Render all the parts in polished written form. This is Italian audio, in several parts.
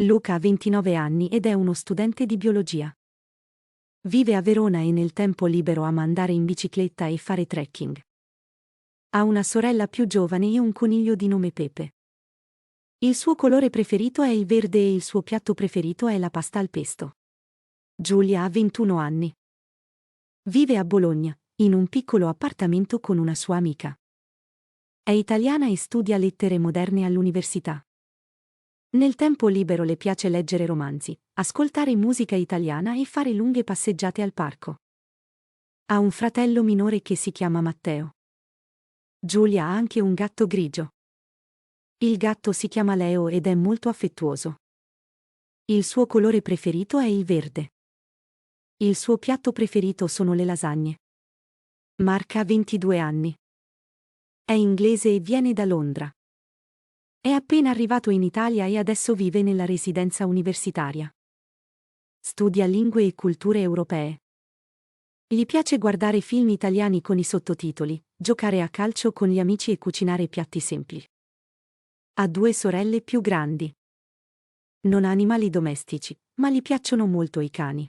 Luca ha 29 anni ed è uno studente di biologia. Vive a Verona e nel tempo libero ama andare in bicicletta e fare trekking. Ha una sorella più giovane e un coniglio di nome Pepe. Il suo colore preferito è il verde e il suo piatto preferito è la pasta al pesto. Giulia ha 21 anni. Vive a Bologna, in un piccolo appartamento con una sua amica. È italiana e studia lettere moderne all'università. Nel tempo libero le piace leggere romanzi, ascoltare musica italiana e fare lunghe passeggiate al parco. Ha un fratello minore che si chiama Matteo. Giulia ha anche un gatto grigio. Il gatto si chiama Leo ed è molto affettuoso. Il suo colore preferito è il verde. Il suo piatto preferito sono le lasagne. Marca ha 22 anni. È inglese e viene da Londra. È appena arrivato in Italia e adesso vive nella residenza universitaria. Studia lingue e culture europee. Gli piace guardare film italiani con i sottotitoli, giocare a calcio con gli amici e cucinare piatti semplici. Ha 2 sorelle più grandi. Non ha animali domestici, ma gli piacciono molto i cani.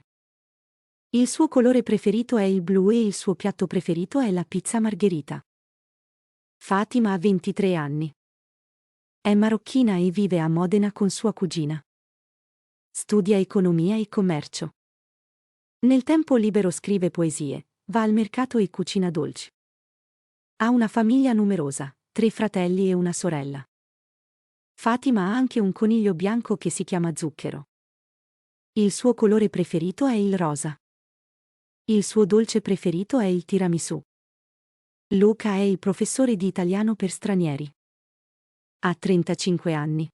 Il suo colore preferito è il blu e il suo piatto preferito è la pizza margherita. Fatima ha 23 anni. È marocchina e vive a Modena con sua cugina. Studia economia e commercio. Nel tempo libero scrive poesie, va al mercato e cucina dolci. Ha una famiglia numerosa, 3 fratelli e una sorella. Fatima ha anche un coniglio bianco che si chiama Zucchero. Il suo colore preferito è il rosa. Il suo dolce preferito è il tiramisù. Luca è il professore di italiano per stranieri. Ha 35 anni.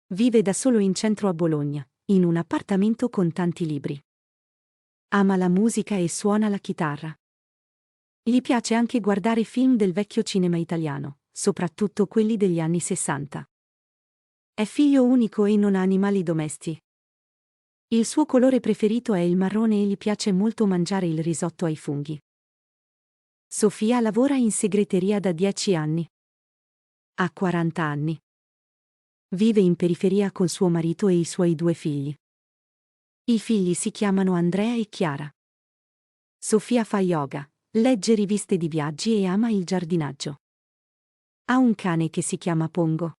Vive da solo in centro a Bologna, in un appartamento con tanti libri. Ama la musica e suona la chitarra. Gli piace anche guardare film del vecchio cinema italiano, soprattutto quelli degli anni 60. È figlio unico e non ha animali domestici. Il suo colore preferito è il marrone e gli piace molto mangiare il risotto ai funghi. Sofia lavora in segreteria da 10 anni. Ha 40 anni. Vive in periferia con suo marito e i suoi 2 figli. I figli si chiamano Andrea e Chiara. Sofia fa yoga, legge riviste di viaggi e ama il giardinaggio. Ha un cane che si chiama Pongo.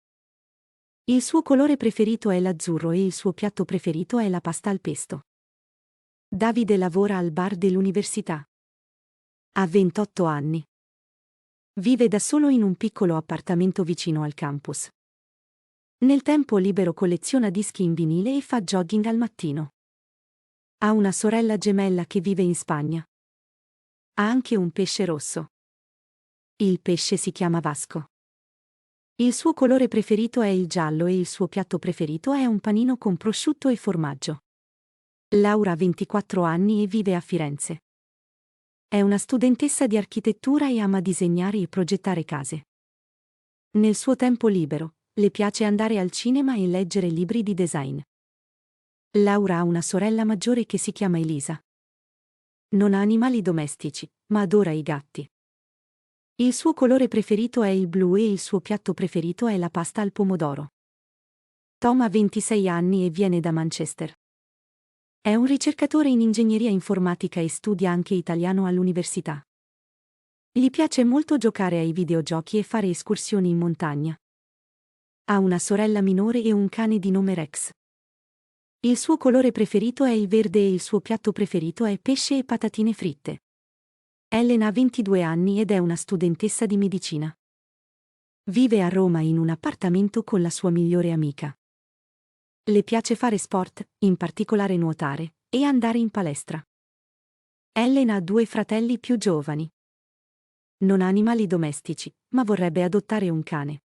Il suo colore preferito è l'azzurro e il suo piatto preferito è la pasta al pesto. Davide lavora al bar dell'università. Ha 28 anni. Vive da solo in un piccolo appartamento vicino al campus. Nel tempo libero colleziona dischi in vinile e fa jogging al mattino. Ha una sorella gemella che vive in Spagna. Ha anche un pesce rosso. Il pesce si chiama Vasco. Il suo colore preferito è il giallo e il suo piatto preferito è un panino con prosciutto e formaggio. Laura ha 24 anni e vive a Firenze. È una studentessa di architettura e ama disegnare e progettare case. Nel suo tempo libero, le piace andare al cinema e leggere libri di design. Laura ha una sorella maggiore che si chiama Elisa. Non ha animali domestici, ma adora i gatti. Il suo colore preferito è il blu e il suo piatto preferito è la pasta al pomodoro. Tom ha 26 anni e viene da Manchester. È un ricercatore in ingegneria informatica e studia anche italiano all'università. Gli piace molto giocare ai videogiochi e fare escursioni in montagna. Ha una sorella minore e un cane di nome Rex. Il suo colore preferito è il verde e il suo piatto preferito è pesce e patatine fritte. Ellen ha 22 anni ed è una studentessa di medicina. Vive a Roma in un appartamento con la sua migliore amica. Le piace fare sport, in particolare nuotare, e andare in palestra. Ellen ha 2 fratelli più giovani. Non ha animali domestici, ma vorrebbe adottare un cane.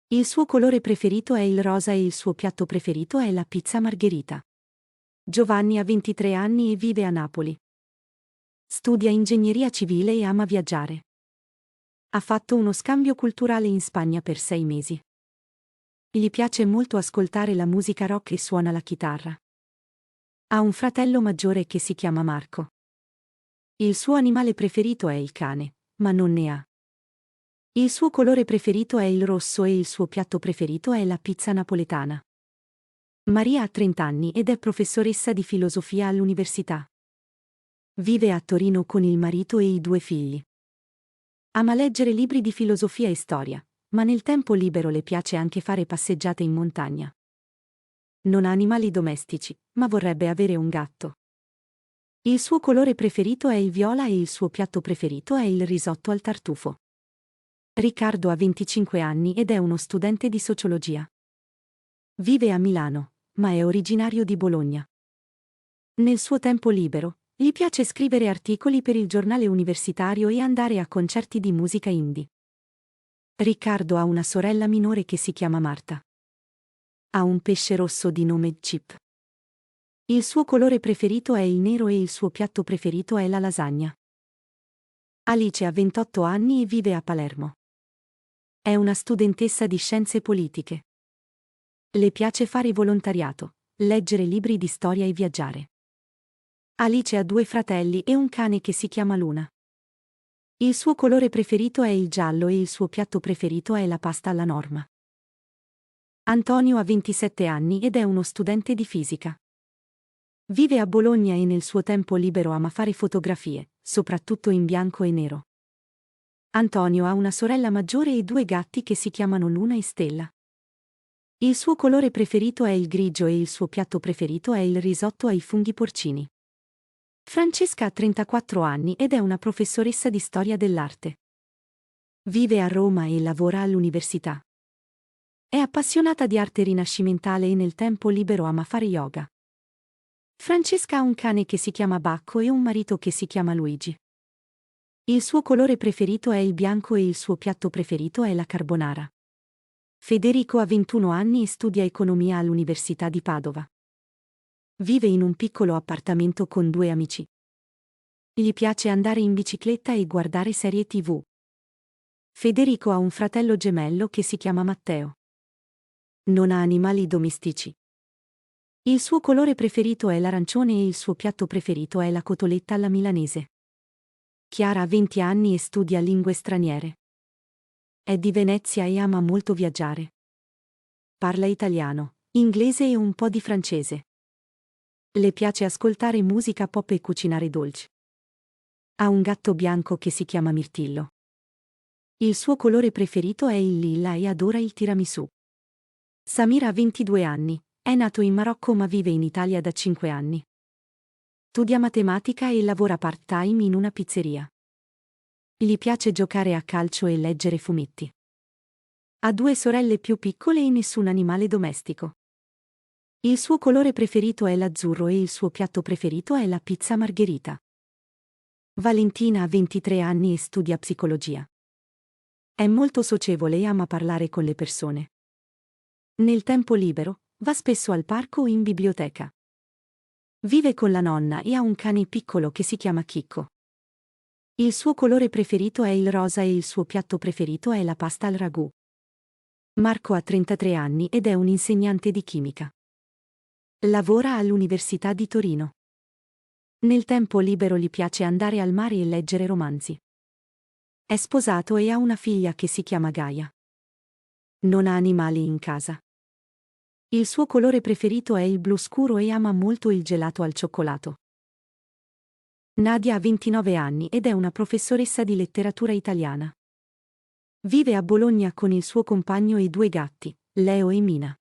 Il suo colore preferito è il rosa e il suo piatto preferito è la pizza margherita. Giovanni ha 23 anni e vive a Napoli. Studia ingegneria civile e ama viaggiare. Ha fatto uno scambio culturale in Spagna per 6 mesi. Gli piace molto ascoltare la musica rock e suona la chitarra. Ha un fratello maggiore che si chiama Marco. Il suo animale preferito è il cane, ma non ne ha. Il suo colore preferito è il rosso e il suo piatto preferito è la pizza napoletana. Maria ha 30 anni ed è professoressa di filosofia all'università. Vive a Torino con il marito e i 2 figli. Ama leggere libri di filosofia e storia, ma nel tempo libero le piace anche fare passeggiate in montagna. Non ha animali domestici, ma vorrebbe avere un gatto. Il suo colore preferito è il viola e il suo piatto preferito è il risotto al tartufo. Riccardo ha 25 anni ed è uno studente di sociologia. Vive a Milano, ma è originario di Bologna. Nel suo tempo libero, gli piace scrivere articoli per il giornale universitario e andare a concerti di musica indie. Riccardo ha una sorella minore che si chiama Marta. Ha un pesce rosso di nome Chip. Il suo colore preferito è il nero e il suo piatto preferito è la lasagna. Alice ha 28 anni e vive a Palermo. È una studentessa di scienze politiche. Le piace fare volontariato, leggere libri di storia e viaggiare. Alice ha 2 fratelli e un cane che si chiama Luna. Il suo colore preferito è il giallo e il suo piatto preferito è la pasta alla norma. Antonio ha 27 anni ed è uno studente di fisica. Vive a Bologna e nel suo tempo libero ama fare fotografie, soprattutto in bianco e nero. Antonio ha una sorella maggiore e 2 gatti che si chiamano Luna e Stella. Il suo colore preferito è il grigio e il suo piatto preferito è il risotto ai funghi porcini. Francesca ha 34 anni ed è una professoressa di storia dell'arte. Vive a Roma e lavora all'università. È appassionata di arte rinascimentale e nel tempo libero ama fare yoga. Francesca ha un cane che si chiama Bacco e un marito che si chiama Luigi. Il suo colore preferito è il bianco e il suo piatto preferito è la carbonara. Federico ha 21 anni e studia economia all'Università di Padova. Vive in un piccolo appartamento con 2 amici. Gli piace andare in bicicletta e guardare serie TV. Federico ha un fratello gemello che si chiama Matteo. Non ha animali domestici. Il suo colore preferito è l'arancione e il suo piatto preferito è la cotoletta alla milanese. Chiara ha 20 anni e studia lingue straniere. È di Venezia e ama molto viaggiare. Parla italiano, inglese e un po' di francese. Le piace ascoltare musica pop e cucinare dolci. Ha un gatto bianco che si chiama Mirtillo. Il suo colore preferito è il lilla e adora il tiramisù. Samira ha 22 anni, è nato in Marocco ma vive in Italia da 5 anni. Studia matematica e lavora part-time in una pizzeria. Gli piace giocare a calcio e leggere fumetti. Ha 2 sorelle più piccole e nessun animale domestico. Il suo colore preferito è l'azzurro e il suo piatto preferito è la pizza margherita. Valentina ha 23 anni e studia psicologia. È molto socievole e ama parlare con le persone. Nel tempo libero, va spesso al parco o in biblioteca. Vive con la nonna e ha un cane piccolo che si chiama Chicco. Il suo colore preferito è il rosa e il suo piatto preferito è la pasta al ragù. Marco ha 33 anni ed è un insegnante di chimica. Lavora all'Università di Torino. Nel tempo libero gli piace andare al mare e leggere romanzi. È sposato e ha una figlia che si chiama Gaia. Non ha animali in casa. Il suo colore preferito è il blu scuro e ama molto il gelato al cioccolato. Nadia ha 29 anni ed è una professoressa di letteratura italiana. Vive a Bologna con il suo compagno e 2 gatti, Leo e Mina.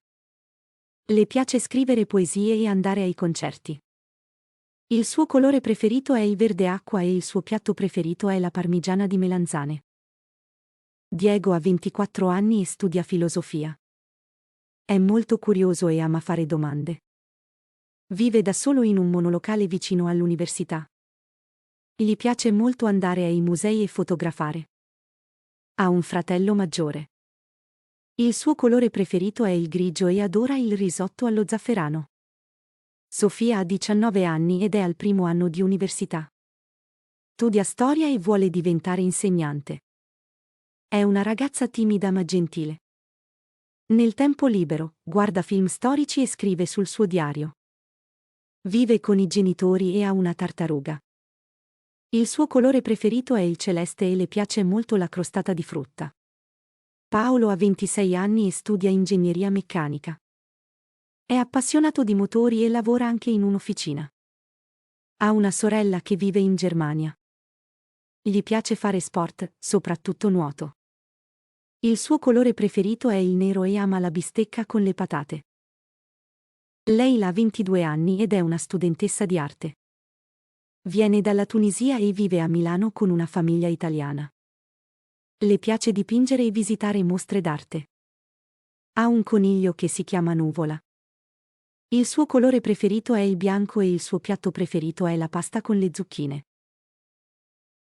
Le piace scrivere poesie e andare ai concerti. Il suo colore preferito è il verde acqua e il suo piatto preferito è la parmigiana di melanzane. Diego ha 24 anni e studia filosofia. È molto curioso e ama fare domande. Vive da solo in un monolocale vicino all'università. Gli piace molto andare ai musei e fotografare. Ha un fratello maggiore. Il suo colore preferito è il grigio e adora il risotto allo zafferano. Sofia ha 19 anni ed è al primo anno di università. Studia storia e vuole diventare insegnante. È una ragazza timida ma gentile. Nel tempo libero, guarda film storici e scrive sul suo diario. Vive con i genitori e ha una tartaruga. Il suo colore preferito è il celeste e le piace molto la crostata di frutta. Paolo ha 26 anni e studia ingegneria meccanica. È appassionato di motori e lavora anche in un'officina. Ha una sorella che vive in Germania. Gli piace fare sport, soprattutto nuoto. Il suo colore preferito è il nero e ama la bistecca con le patate. Lei ha 22 anni ed è una studentessa di arte. Viene dalla Tunisia e vive a Milano con una famiglia italiana. Le piace dipingere e visitare mostre d'arte. Ha un coniglio che si chiama Nuvola. Il suo colore preferito è il bianco e il suo piatto preferito è la pasta con le zucchine.